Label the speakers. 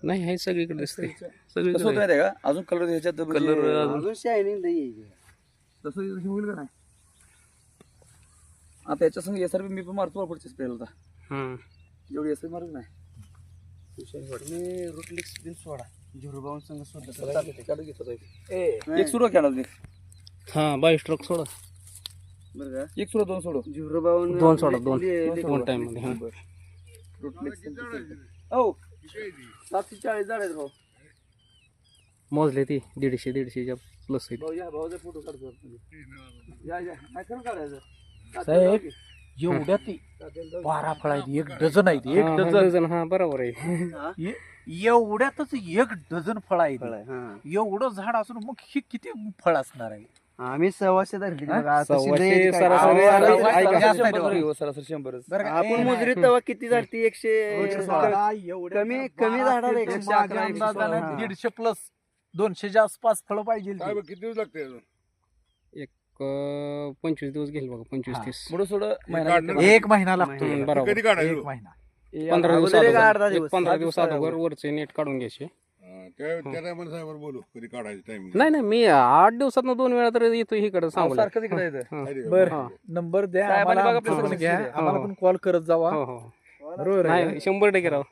Speaker 1: नाही हे सगळीकडे दिसते
Speaker 2: कसं होतं
Speaker 1: सगळीकडे
Speaker 2: माहिती आहे का अजून कलर ह्याच्यात
Speaker 1: कलर
Speaker 3: अजून शायनिंग नाही
Speaker 2: तसं हे होईल का नाही आता याच्या संग एसआरपी मी पण मारतो पुढच्या स्प्रेला आता जेवढी एसआरपी मारत नाही
Speaker 3: रुटलिक्स बिन सोडा झिरोबाऊन संघ
Speaker 2: एक सुरू खेळा
Speaker 1: हा 22 स्ट्रोक सोडा
Speaker 3: बरं का
Speaker 2: एक सुरू दोन सोडू
Speaker 3: झिरोबाऊन
Speaker 1: दोन सोडा दोन टाइम मध्ये
Speaker 3: हो 740 झाड आहेत भाऊ
Speaker 1: मोजले ती 150 प्लस
Speaker 3: भाऊचा फोटो काढतो या नाही खरं काढायचं
Speaker 4: साहेब एवढ्या ती 12 फळ आहेत 1 डझन आहेत 1 डझन
Speaker 1: हा बरोबर आहे
Speaker 4: एवढ्यातच 1 डझन फळ आहेत एवढं झाड असून मग हे किती फळ असणार आहे
Speaker 3: आम्ही 100 धरली
Speaker 1: सव्वाशे सरासरी
Speaker 2: सरासरी 100
Speaker 3: आपण मुजरीत तेव्हा किती झाडती 100 कमी झाडाला
Speaker 4: 111 प्लस 200च्या आसपास फळ पाहिजे
Speaker 5: किती दिवस लागते
Speaker 1: एक 25 दिवस घेईल बघा 25-30
Speaker 2: पुढं सोड
Speaker 4: एक महिना लागतो
Speaker 1: बरोबर
Speaker 5: कधी काढायचं
Speaker 4: 1 महिना
Speaker 1: 15 दिवस
Speaker 3: अगोदर एक
Speaker 1: अगोदर.
Speaker 3: 8-10 दिवस.
Speaker 1: 15 दिवस अगोदर वरचे नेट काढून घ्यायचे
Speaker 5: त्या टायमाला साहेबांवर बोलू कधी काढायचं टाइमिंग
Speaker 1: नाही मी 8 दिवसात 2 वेळा तर येतो इकडे सांगू
Speaker 2: सारखं तिकडे येतं
Speaker 4: बर
Speaker 1: हा.
Speaker 4: नंबर द्या
Speaker 2: साहेबांनी
Speaker 4: आम्हाला
Speaker 2: बघा
Speaker 4: आमच्याकडून घ्या
Speaker 2: हो,
Speaker 4: आम्हाला पण कॉल करत जावा
Speaker 1: हो
Speaker 4: बरोबर आहे
Speaker 1: नाही 100% राव